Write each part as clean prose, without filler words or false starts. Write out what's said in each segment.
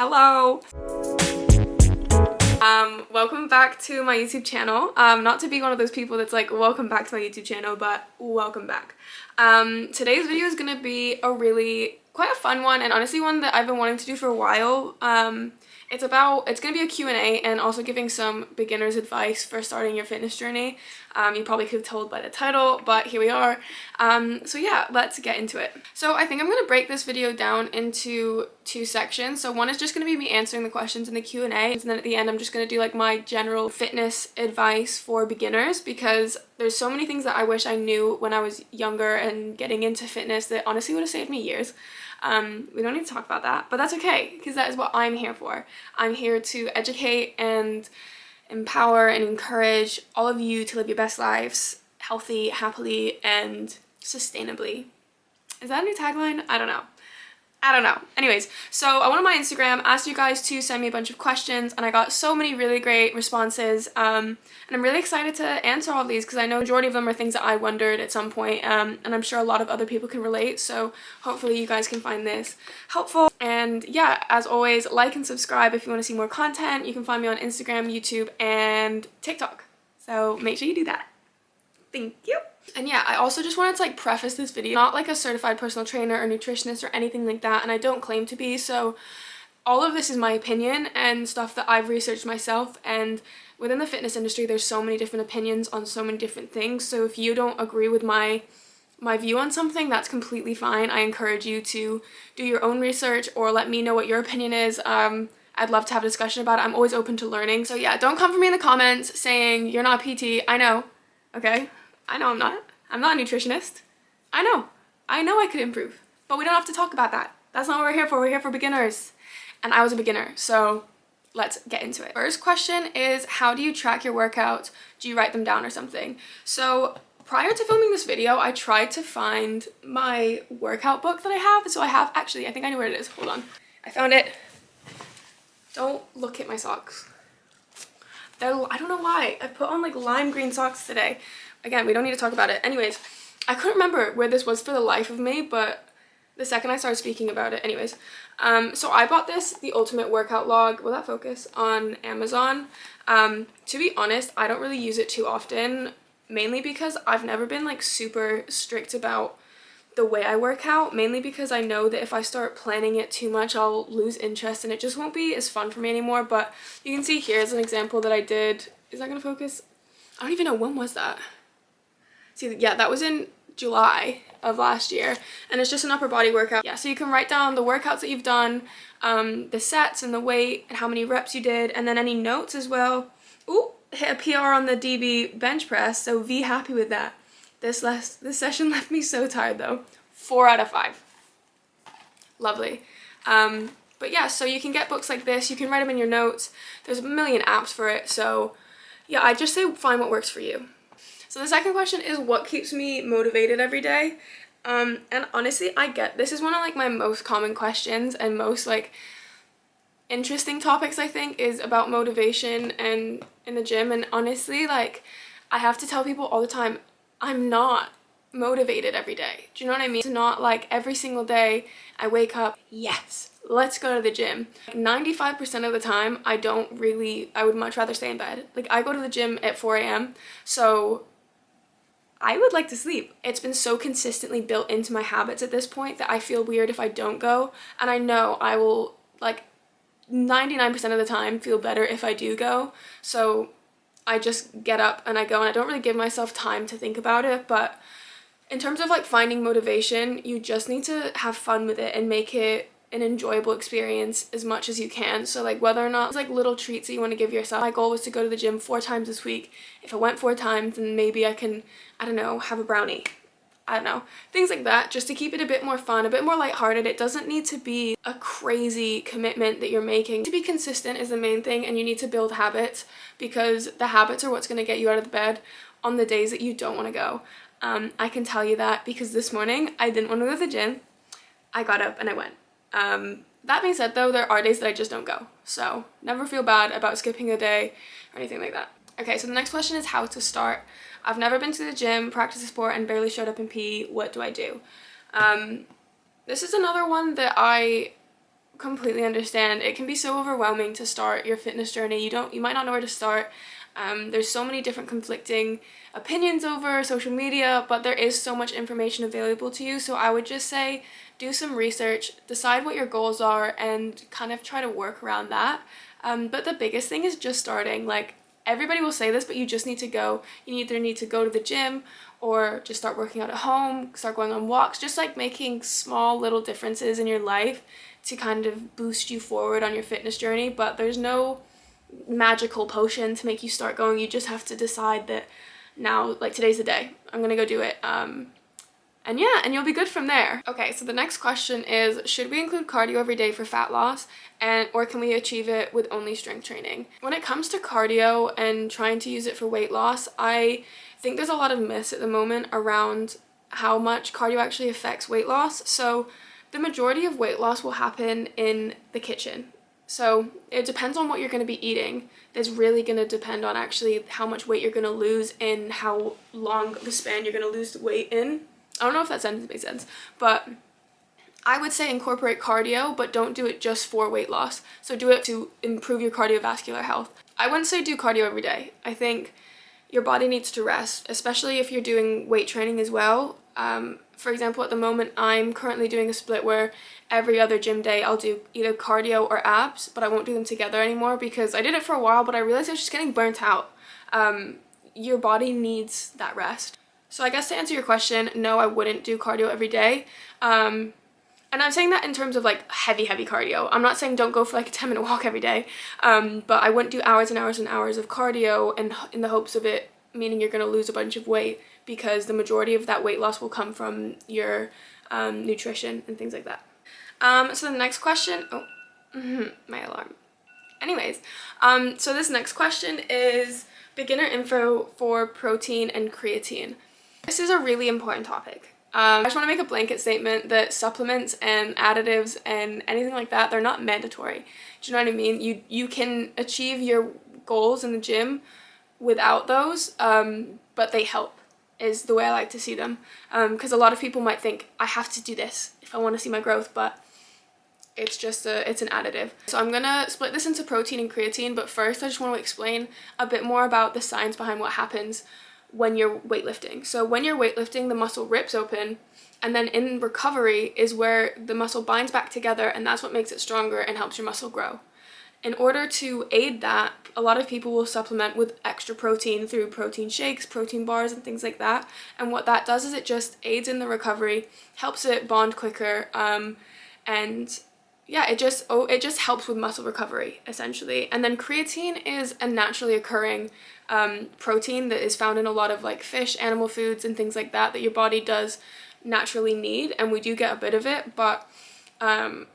Hello! Welcome back to my YouTube channel. Not to be one of those people that's like, welcome back to my YouTube channel, but welcome back. Today's video is gonna be quite a fun one, and honestly one that I've been wanting to do for a while. It's gonna be a Q&A and also giving some beginner's advice for starting your fitness journey. You probably could have told by the title, but here we are. So yeah, let's get into it. So I think I'm gonna break this video down into two sections. So one is just gonna be me answering the questions in the Q&A, and then at the end I'm just gonna do like my general fitness advice for beginners, because there's so many things that I wish I knew when I was younger and getting into fitness that honestly would have saved me years. We don't need to talk about that, but that's okay, because that is what I'm here for. I'm here to educate and empower and encourage all of you to live your best lives healthy, happily, and sustainably. Is that a new tagline? I don't know. Anyways, so I went on my Instagram, asked you guys to send me a bunch of questions, and I got so many really great responses, and I'm really excited to answer all of these because I know the majority of them are things that I wondered at some point, and I'm sure a lot of other people can relate, so hopefully you guys can find this helpful. And yeah, as always, like and subscribe if you want to see more content. You can find me on Instagram, YouTube, and TikTok, so make sure you do that. Thank you. And yeah, I also just wanted to like preface this video, not like a certified personal trainer or nutritionist or anything like that, and I don't claim to be, so all of this is my opinion and stuff that I've researched myself, and within the fitness industry there's so many different opinions on so many different things, so if you don't agree with my view on something, that's completely fine. I encourage you to do your own research or let me know what your opinion is. I'd love to have a discussion about it. I'm always open to learning, so yeah, don't come for me in the comments saying you're not PT. I know, okay? I know I'm not a nutritionist. I know I could improve, but we don't have to talk about that. That's not what we're here for. We're here for beginners, and I was a beginner, so let's get into it. First question is, how do you track your workouts? Do you write them down or something? So prior to filming this video, I tried to find my workout book that I have. So actually, I think I know where it is. Hold on. I found it. Don't look at my socks. I don't know why. I put on like lime green socks today. Again, we don't need to talk about it. Anyways, I couldn't remember where this was for the life of me, but the second I started speaking about it, anyways. So I bought this, the Ultimate Workout Log, will that focus, on Amazon. To be honest, I don't really use it too often, mainly because I've never been like super strict about the way I work out, mainly because I know that if I start planning it too much, I'll lose interest and it just won't be as fun for me anymore. But you can see here's an example that I did. Is that gonna focus? I don't even know, when was that? See, yeah, that was in July of last year, and it's just an upper body workout. Yeah, so you can write down the workouts that you've done, the sets and the weight and how many reps you did, and then any notes as well. Ooh, hit a PR on the DB bench press, so be happy with that. This session left me so tired though. 4 out of 5. Lovely. But yeah, so you can get books like this, you can write them in your notes. There's a million apps for it, so yeah, I just say find what works for you. So the second question is, what keeps me motivated every day? And honestly, this is one of like my most common questions and most like interesting topics, I think, is about motivation and in the gym. And honestly, like, I have to tell people all the time, I'm not motivated every day. Do you know what I mean? It's not like every single day I wake up, yes, let's go to the gym. 95% of the time, I would much rather stay in bed. Like, I go to the gym at 4 a.m. so I would like to sleep. It's been so consistently built into my habits at this point that I feel weird if I don't go, and I know I will, like, 99% of the time feel better if I do go. So I just get up and I go, and I don't really give myself time to think about it. But in terms of like finding motivation, you just need to have fun with it and make it an enjoyable experience as much as you can. So like whether or not it's like little treats that you want to give yourself. My goal was to go to the gym 4 times this week. If I went 4 times, then maybe I can, I don't know, have a brownie. I don't know, things like that, just to keep it a bit more fun, a bit more lighthearted. It doesn't need to be a crazy commitment that you're making. To be consistent is the main thing, and you need to build habits, because the habits are what's going to get you out of the bed on the days that you don't want to go. I can tell you that because this morning I didn't want to go to the gym. I got up and I went. That being said though, there are days that I just don't go, so never feel bad about skipping a day or anything like that. Okay, so the next question is how to start. I've never been to the gym, practiced a sport, and barely showed up in PE. What do I do? This is another one that I completely understand. It can be so overwhelming to start your fitness journey. You might not know where to start. There's so many different conflicting opinions over social media, but there is so much information available to you. So I would just say do some research, decide what your goals are, and kind of try to work around that. But the biggest thing is just starting. Like, everybody will say this, but you just need to go. You either need to go to the gym or just start working out at home, start going on walks, just like making small little differences in your life to kind of boost you forward on your fitness journey. But there's no magical potion to make you start going. You just have to decide that now, like, today's the day, I'm gonna go do it. And yeah, and you'll be good from there. Okay, so the next question is, should we include cardio every day for fat loss, or can we achieve it with only strength training? When it comes to cardio and trying to use it for weight loss, I think there's a lot of myths at the moment around how much cardio actually affects weight loss. So the majority of weight loss will happen in the kitchen. So it depends on what you're going to be eating. That's really going to depend on actually how much weight you're going to lose and how long of a span you're going to lose the weight in. I don't know if that sentence makes sense, but I would say incorporate cardio, but don't do it just for weight loss. So do it to improve your cardiovascular health. I wouldn't say do cardio every day. I think your body needs to rest, especially if you're doing weight training as well. For example, at the moment, I'm currently doing a split where every other gym day I'll do either cardio or abs, but I won't do them together anymore because I did it for a while, but I realized I was just getting burnt out. Your body needs that rest. So I guess to answer your question, no, I wouldn't do cardio every day. And I'm saying that in terms of like heavy cardio. I'm not saying don't go for like a 10-minute walk every day, but I wouldn't do hours and hours and hours of cardio and in the hopes of it meaning you're going to lose a bunch of weight, because the majority of that weight loss will come from your nutrition and things like that. So the next question, my alarm. Anyways, so this next question is beginner info for protein and creatine. This is a really important topic. I just want to make a blanket statement that supplements and additives and anything like that, they're not mandatory. Do you know what I mean? You can achieve your goals in the gym without those, but they help, is the way I like to see them. Because a lot of people might think, I have to do this if I want to see my growth, but it's just it's an additive. So I'm gonna split this into protein and creatine, but first I just want to explain a bit more about the science behind what happens when you're weightlifting. So when you're weightlifting, the muscle rips open, and then in recovery is where the muscle binds back together, and that's what makes it stronger and helps your muscle grow. In order to aid that, a lot of people will supplement with extra protein through protein shakes, protein bars, and things like that. And what that does is it just aids in the recovery, helps it bond quicker, and yeah, it just helps with muscle recovery, essentially. And then creatine is a naturally occurring protein that is found in a lot of like fish, animal foods, and things like that your body does naturally need, and we do get a bit of it, but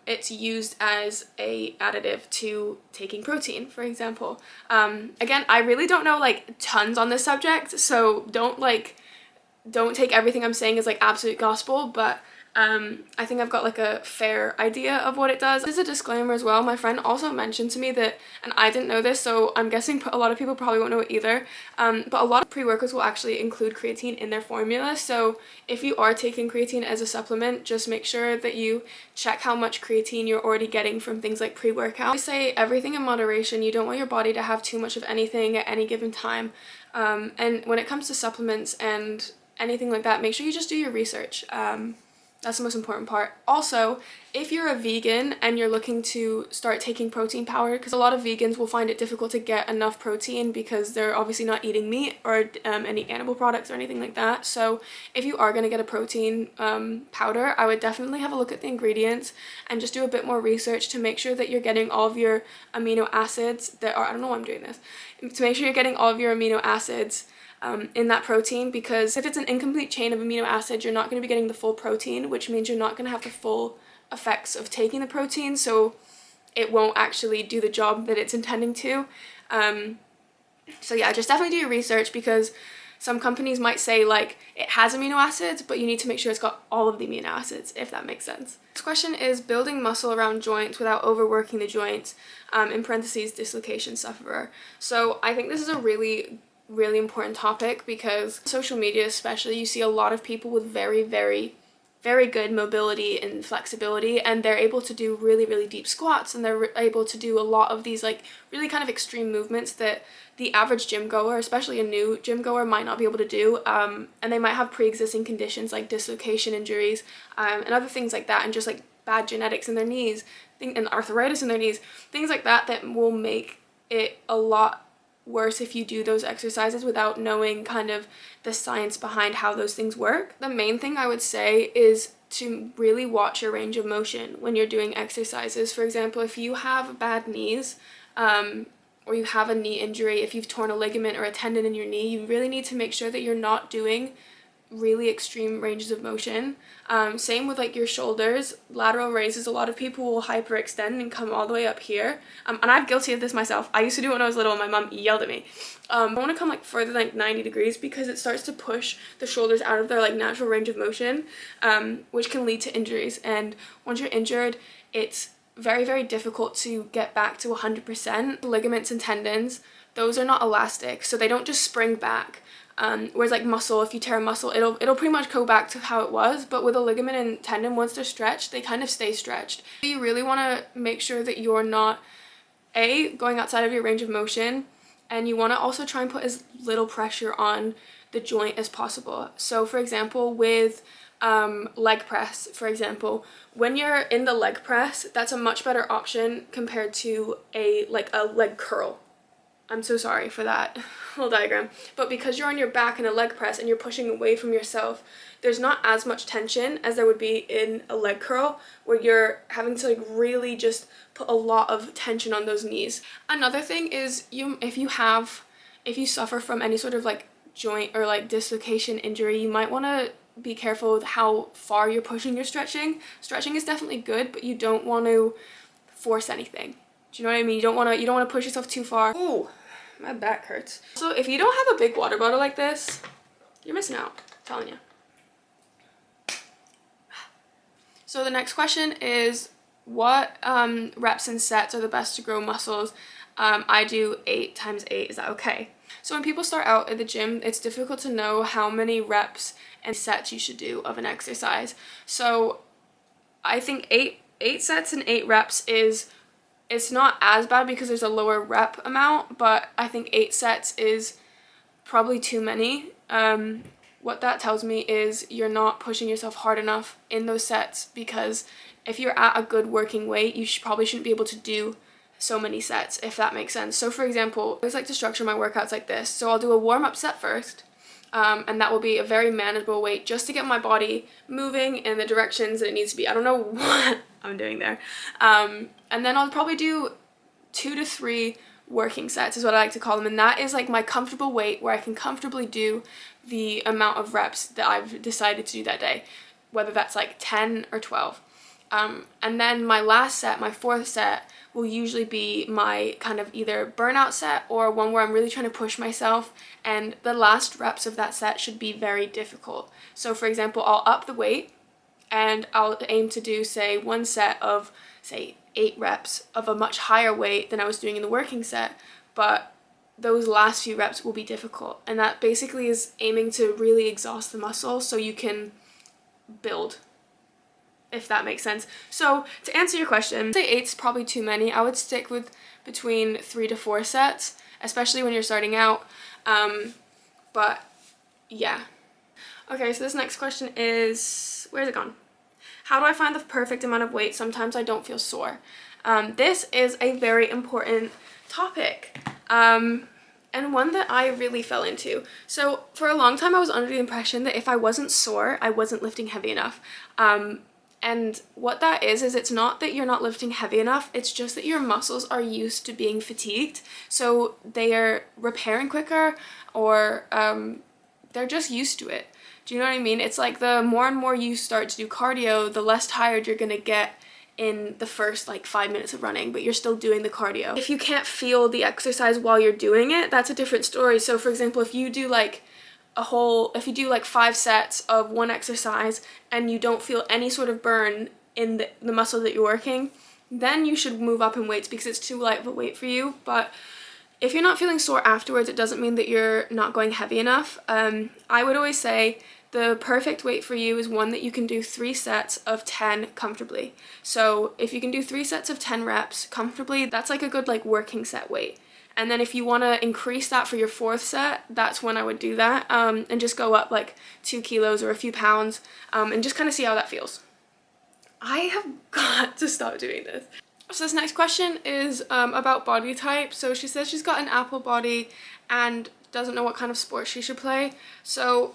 it's used as a additive to taking protein, for example. Again, I really don't know like tons on this subject, so don't take everything I'm saying as like absolute gospel, but I think I've got like a fair idea of what it does. As a disclaimer as well, my friend also mentioned to me that, and I didn't know this, so I'm guessing a lot of people probably won't know it either, but a lot of pre-workouts will actually include creatine in their formula. So if you are taking creatine as a supplement, just make sure that you check how much creatine you're already getting from things like pre-workout. I say everything in moderation. You don't want your body to have too much of anything at any given time. And when it comes to supplements and anything like that, make sure you just do your research. That's the most important part. Also, if you're a vegan and you're looking to start taking protein powder, because a lot of vegans will find it difficult to get enough protein because they're obviously not eating meat or any animal products or anything like that. So if you are going to get a protein powder, I would definitely have a look at the ingredients and just do a bit more research to make sure that you're getting all of your amino acids that are, I don't know why I'm doing this, to make sure you're getting all of your amino acids in that protein, because if it's an incomplete chain of amino acids, you're not going to be getting the full protein, which means you're not going to have the full effects of taking the protein, so it won't actually do the job that it's intending to. So yeah, just definitely do your research, because some companies might say like it has amino acids, but you need to make sure it's got all of the amino acids, if that makes sense. This question is building muscle around joints without overworking the joints, in parentheses, dislocation sufferer. So I think this is a really important topic, because social media especially, you see a lot of people with very very good mobility and flexibility, and they're able to do really, really deep squats, and they're able to do a lot of these like really kind of extreme movements that the average gym goer, especially a new gym goer, might not be able to do, and they might have pre-existing conditions like dislocation injuries, and other things like that, and just like bad genetics in their knees, and arthritis in their knees, things like that, that will make it a lot worse if you do those exercises without knowing kind of the science behind how those things work. The main thing I would say is to really watch your range of motion when you're doing exercises. For example, if you have bad knees, or you have a knee injury, if you've torn a ligament or a tendon in your knee, you really need to make sure that you're not doing really extreme ranges of motion. Same with like your shoulders, lateral raises. A lot of people will hyperextend and come all the way up here, and I'm guilty of this myself. I used to do it when I was little and my mom yelled at me. I want to come like further than like 90 degrees because it starts to push the shoulders out of their like natural range of motion, which can lead to injuries, and once you're injured, it's very, very difficult to get back to 100%. Ligaments and tendons, those are not elastic, so they don't just spring back. Whereas like muscle, if you tear a muscle, it'll pretty much go back to how it was, but with a ligament and tendon, once they're stretched, they kind of stay stretched. You really want to make sure that you're not going outside of your range of motion, and you want to also try and put as little pressure on the joint as possible. So for example, with leg press, for example, when you're in the leg press, that's a much better option compared to a leg curl. I'm so sorry for that little diagram, but because you're on your back in a leg press and you're pushing away from yourself, there's not as much tension as there would be in a leg curl, where you're having to like really just put a lot of tension on those knees. Another thing is, if you suffer from any sort of like joint or like dislocation injury, you might want to be careful with how far you're pushing your stretching. Stretching is definitely good, but you don't want to force anything. Do you know what I mean? You don't want to push yourself too far. Ooh, my back hurts. So if you don't have a big water bottle like this, you're missing out, I'm telling you. So the next question is, what reps and sets are the best to grow muscles? I do 8 times 8. Is that okay? So when people start out at the gym, it's difficult to know how many reps and sets you should do of an exercise. So I think 8 sets and 8 reps it's not as bad because there's a lower rep amount, but I think 8 sets is probably too many. What that tells me is you're not pushing yourself hard enough in those sets, because if you're at a good working weight, you probably shouldn't be able to do so many sets, if that makes sense. So for example, I always like to structure my workouts like this. So I'll do a warm-up set first, and that will be a very manageable weight just to get my body moving in the directions that it needs to be. I don't know what I'm doing there. And then I'll probably do 2 to 3 working sets is what I like to call them, and that is like my comfortable weight where I can comfortably do the amount of reps that I've decided to do that day, whether that's like 10 or 12. And then my last set, my 4th set, will usually be my kind of either burnout set or one where I'm really trying to push myself, and the last reps of that set should be very difficult. So for example, I'll up the weight and I'll aim to do, say, one set of, say, 8 reps of a much higher weight than I was doing in the working set, but those last few reps will be difficult, and that basically is aiming to really exhaust the muscle so you can build, if that makes sense. So to answer your question, I'd say 8's probably too many. I would stick with between 3 to 4 sets, especially when you're starting out. But yeah. Okay, so this next question is, where's it gone? How do I find the perfect amount of weight? Sometimes I don't feel sore. This is a very important topic, and one that I really fell into. So for a long time I was under the impression that if I wasn't sore, I wasn't lifting heavy enough. And what that is it's not that you're not lifting heavy enough, it's just that your muscles are used to being fatigued, so they are repairing quicker, or they're just used to it. Do you know what I mean? It's like the more and more you start to do cardio, the less tired you're gonna get in the first like 5 minutes of running, but you're still doing the cardio. If you can't feel the exercise while you're doing it, that's a different story. So for example, if you do like 5 sets of one exercise and you don't feel any sort of burn in the muscle that you're working, then you should move up in weights because it's too light of a weight for you. But if you're not feeling sore afterwards, it doesn't mean that you're not going heavy enough. I would always say the perfect weight for you is one that you can do 3 sets of 10 comfortably. So if you can do 3 sets of 10 reps comfortably, that's like a good like working set weight. And then if you want to increase that for your 4th set, that's when I would do that, and just go up like 2 kilos or a few pounds, and just kind of see how that feels. I have got to stop doing this. So this next question is about body type. So she says she's got an apple body and doesn't know what kind of sport she should play. So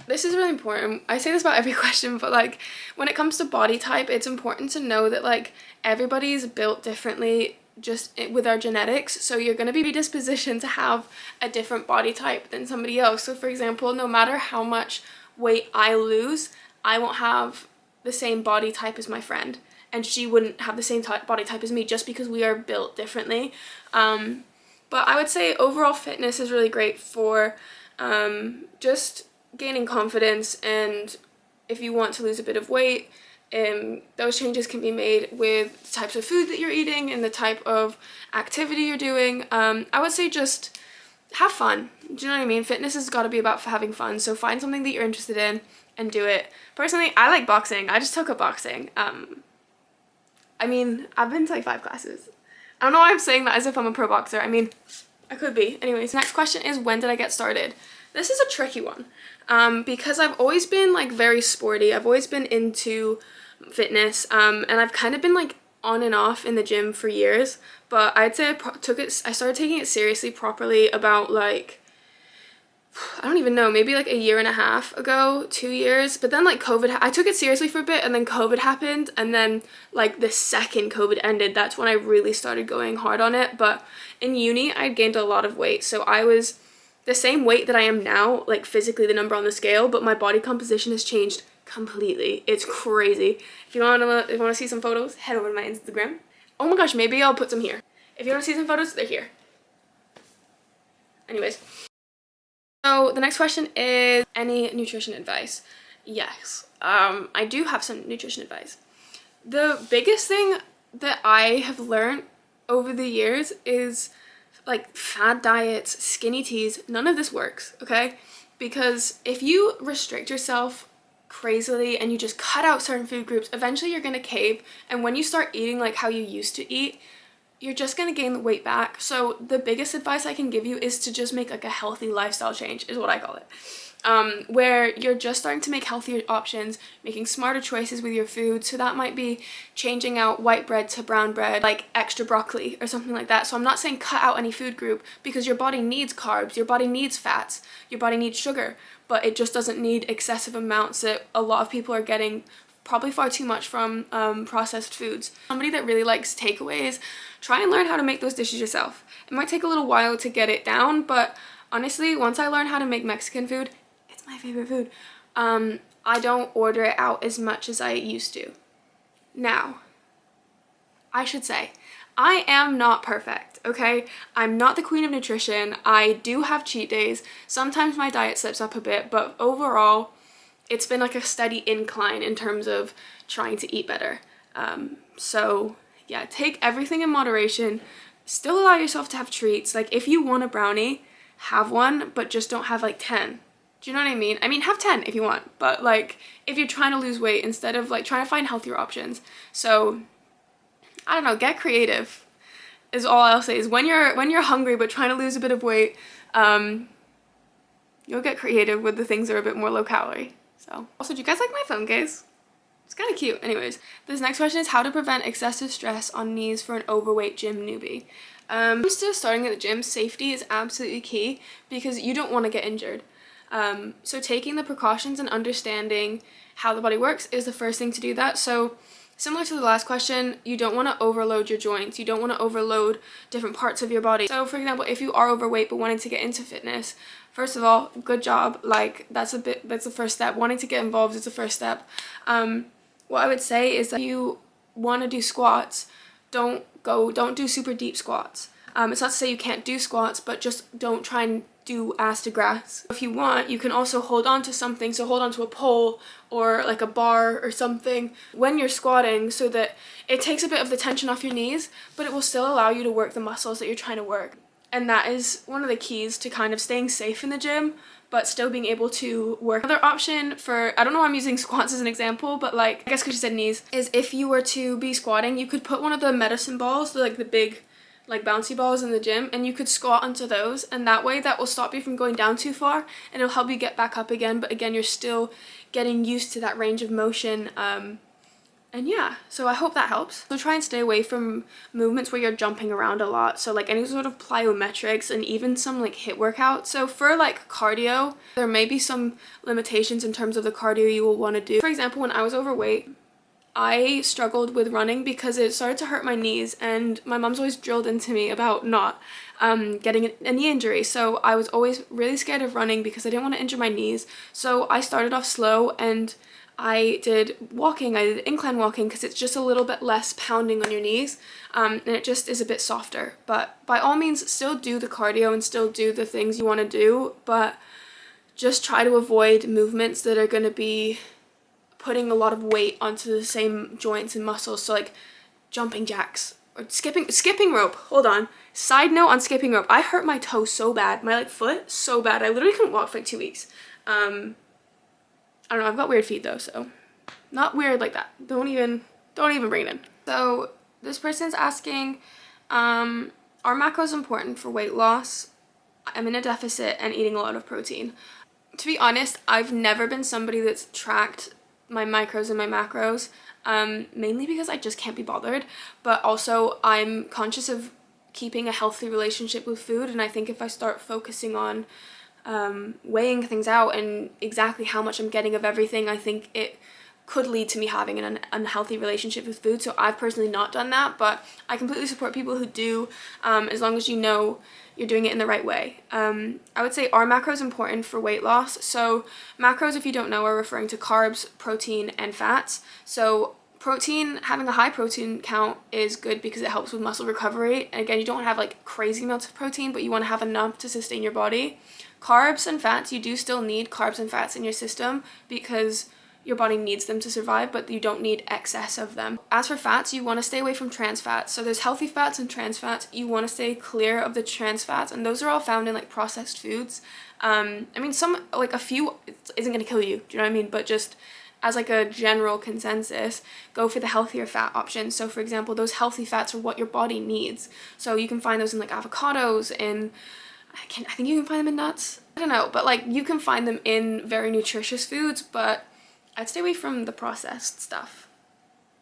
this is really important. I say this about every question, but like when it comes to body type, it's important to know that like everybody's built differently just with our genetics. So you're going to be predispositioned to have a different body type than somebody else. So for example, no matter how much weight I lose, I won't have the same body type as my friend, and she wouldn't have the same body type as me just because we are built differently. But I would say overall fitness is really great for just gaining confidence, and if you want to lose a bit of weight, those changes can be made with the types of food that you're eating and the type of activity you're doing. I would say just have fun. Do you know what I mean? Fitness has got to be about having fun, so find something that you're interested in and do it. Personally, I like boxing. I just took up boxing. I mean, I've been to like 5 classes. I don't know why I'm saying that as if I'm a pro boxer. I mean, I could be. Anyways, next question is, when did I get started? This is a tricky one, because I've always been like very sporty. I've always been into fitness, and I've kind of been like on and off in the gym for years, but I'd say I started taking it seriously properly about like, I don't even know, maybe like a year and a half ago, 2 years. But then like COVID, I took it seriously for a bit, and then COVID happened, and then like the second COVID ended, that's when I really started going hard on it. But in uni, I'd gained a lot of weight, so I was the same weight that I am now, like physically the number on the scale, but my body composition has changed completely. It's crazy. If you want to see some photos, head over to my Instagram. Oh my gosh, maybe I'll put some here. If you want to see some photos, they're here. Anyways. So the next question is, any nutrition advice? Yes, I do have some nutrition advice. The biggest thing that I have learned over the years is like fad diets, skinny teas, none of this works, okay? Because if you restrict yourself crazily and you just cut out certain food groups, eventually you're gonna cave, and when you start eating like how you used to eat, you're just gonna gain the weight back. So the biggest advice I can give you is to just make like a healthy lifestyle change, is what I call it. Where you're just starting to make healthier options, making smarter choices with your food. So that might be changing out white bread to brown bread, like extra broccoli or something like that. So I'm not saying cut out any food group, because your body needs carbs, your body needs fats, your body needs sugar, but it just doesn't need excessive amounts that a lot of people are getting, probably far too much from processed foods. Somebody that really likes takeaways, try and learn how to make those dishes yourself. It might take a little while to get it down, but honestly, once I learned how to make Mexican food, it's my favorite food. I don't order it out as much as I used to. Now, I should say, I am not perfect, okay? I'm not the queen of nutrition. I do have cheat days. Sometimes my diet slips up a bit, but overall, it's been like a steady incline in terms of trying to eat better. So yeah, take everything in moderation. Still allow yourself to have treats. Like if you want a brownie, have one, but just don't have like 10. Do you know what I mean? I mean, have 10 if you want, but like if you're trying to lose weight, instead of like trying to find healthier options. So I don't know, get creative is all I'll say. Is when you're hungry but trying to lose a bit of weight, you'll get creative with the things that are a bit more low calorie. So also, do you guys like my phone case? It's kind of cute. Anyways, this next question is how to prevent excessive stress on knees for an overweight gym newbie. When it comes to starting at the gym, safety is absolutely key, because you don't want to get injured. So taking the precautions and understanding how the body works is the first thing to do that. So similar to the last question, you don't want to overload your joints. You don't want to overload different parts of your body. So for example, if you are overweight but wanting to get into fitness, first of all, good job. Like that's the first step. Wanting to get involved is the first step. What I would say is that if you want to do squats, don't do super deep squats. It's not to say you can't do squats, but just don't try and do ass to grass. If you want, you can also hold on to something, so hold on to a pole or like a bar or something when you're squatting, so that it takes a bit of the tension off your knees, but it will still allow you to work the muscles that you're trying to work. And that is one of the keys to kind of staying safe in the gym, but still being able to work. Another option for, I don't know why I'm using squats as an example, but like, I guess because she said knees, is if you were to be squatting, you could put one of the medicine balls, like the big like bouncy balls in the gym, and you could squat onto those, and that way that will stop you from going down too far, and it'll help you get back up again, but again, you're still getting used to that range of motion. And yeah, so I hope that helps. So try and stay away from movements where you're jumping around a lot. So like any sort of plyometrics and even some like HIIT workout. So for like cardio, there may be some limitations in terms of the cardio you will want to do. For example, when I was overweight, I struggled with running because it started to hurt my knees, and my mom's always drilled into me about not getting a knee injury. So I was always really scared of running because I didn't want to injure my knees. So I started off slow, and I did walking. I did incline walking because it's just a little bit less pounding on your knees, and it just is a bit softer. But by all means, still do the cardio and still do the things you want to do, but just try to avoid movements that are going to be putting a lot of weight onto the same joints and muscles. So like jumping jacks or skipping rope. Hold on. Side note on skipping rope. I hurt my toe so bad, my like foot so bad. I literally couldn't walk for like 2 weeks. I don't know, I've got weird feet though, so not weird like that. Don't even bring it in. So this person's asking, are macros important for weight loss? I'm in a deficit and eating a lot of protein. To be honest, I've never been somebody that's tracked my micros and my macros, mainly because I just can't be bothered, but also I'm conscious of keeping a healthy relationship with food, and I think if I start focusing on weighing things out and exactly how much I'm getting of everything, I think it could lead to me having an unhealthy relationship with food. So I've personally not done that, but I completely support people who do, as long as you know you're doing it in the right way. I would say, are macros important for weight loss? So macros, if you don't know, are referring to carbs, protein, and fats. So protein, having a high protein count is good because it helps with muscle recovery. And again, you don't have like crazy amounts of protein, but you want to have enough to sustain your body. Carbs and fats, you do still need carbs and fats in your system because your body needs them to survive, but you don't need excess of them. As for fats, you want to stay away from trans fats. So there's healthy fats and trans fats. You want to stay clear of the trans fats, and those are all found in like processed foods. I mean, some, like a few isn't going to kill you, do you know what I mean? But just as like a general consensus, go for the healthier fat options. So for example, those healthy fats are what your body needs. So you can find those in like avocados, and I think you can find them in nuts. I don't know, but like you can find them in very nutritious foods, but I'd stay away from the processed stuff.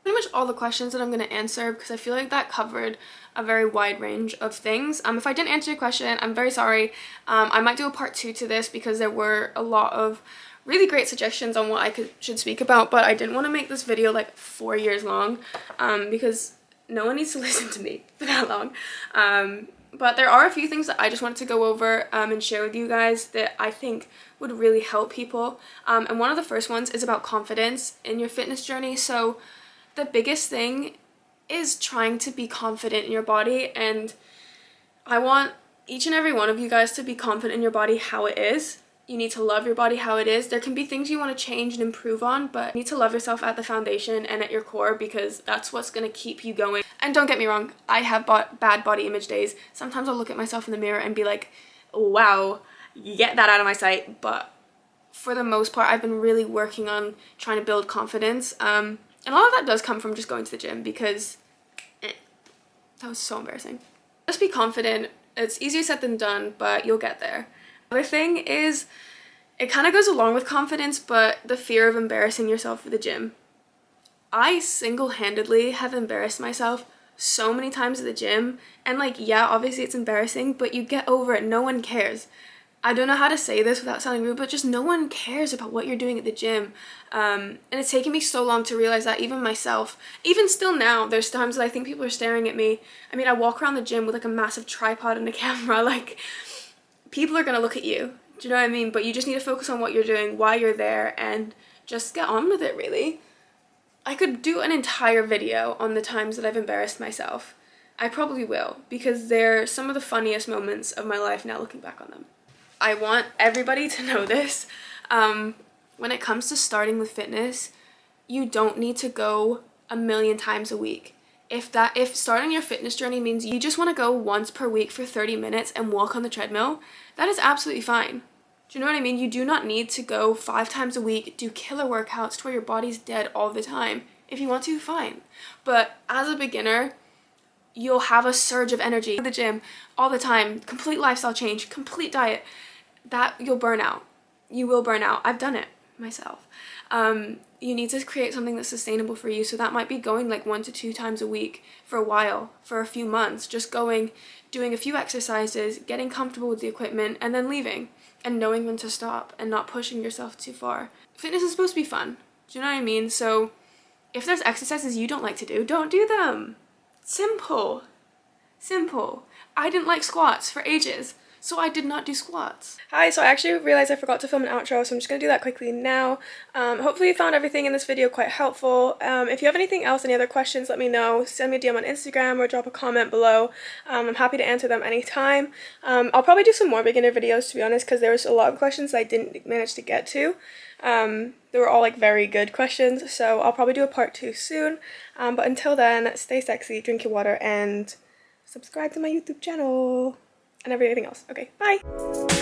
Pretty much all the questions that I'm going to answer, because I feel like that covered a very wide range of things. If I didn't answer your question, I'm very sorry. I might do a part 2 to this because there were a lot of really great suggestions on what I should speak about, but I didn't want to make this video like 4 years long, because no one needs to listen to me for that long. But there are a few things that I just wanted to go over and share with you guys that I think would really help people. And one of the first ones is about confidence in your fitness journey. So the biggest thing is trying to be confident in your body, and I want each and every one of you guys to be confident in your body how it is. You need to love your body how it is. There can be things you want to change and improve on, but you need to love yourself at the foundation and at your core, because that's what's going to keep you going. And don't get me wrong, I have bad body image days. Sometimes I'll look at myself in the mirror and be like, wow, get that out of my sight. But for the most part, I've been really working on trying to build confidence. And a lot of that does come from just going to the gym, because that was so embarrassing. Just be confident. It's easier said than done, but you'll get there. Other thing is, it kind of goes along with confidence, but the fear of embarrassing yourself at the gym. I single-handedly have embarrassed myself so many times at the gym, and like, yeah, obviously it's embarrassing, but you get over it. No one cares. I don't know how to say this without sounding rude, but just no one cares about what you're doing at the gym. And it's taken me so long to realize that, even myself. Even still now, there's times that I think people are staring at me. I mean, I walk around the gym with like a massive tripod and a camera, like, people are gonna look at you, do you know what I mean? But you just need to focus on what you're doing, why you're there, and just get on with it, really. I could do an entire video on the times that I've embarrassed myself. I probably will, because they're some of the funniest moments of my life now, looking back on them. I want everybody to know this. When it comes to starting with fitness, you don't need to go 1,000,000 times a week. If starting your fitness journey means you just want to go once per week for 30 minutes and walk on the treadmill, that is absolutely fine. Do you know what I mean? You do not need to go 5 times a week, do killer workouts to where your body's dead all the time. If you want to, fine. But as a beginner, you'll have a surge of energy at the gym all the time, complete lifestyle change, complete diet, that you'll burn out. You will burn out. I've done it myself. You need to create something that's sustainable for you. So that might be going like 1 to 2 times a week for a while, for a few months, just going, doing a few exercises, getting comfortable with the equipment, and then leaving, and knowing when to stop and not pushing yourself too far. Fitness is supposed to be fun. Do you know what I mean? So if there's exercises you don't like to do, don't do them. Simple. Simple. I didn't like squats for ages, so I did not do squats. Hi, so I actually realized I forgot to film an outro, so I'm just going to do that quickly now. Hopefully you found everything in this video quite helpful. If you have anything else, any other questions, let me know. Send me a DM on Instagram or drop a comment below. I'm happy to answer them anytime. I'll probably do some more beginner videos, to be honest, because there was a lot of questions I didn't manage to get to. They were all like very good questions, so I'll probably do a part 2 soon. But until then, stay sexy, drink your water, and subscribe to my YouTube channel and everything else. Okay, bye!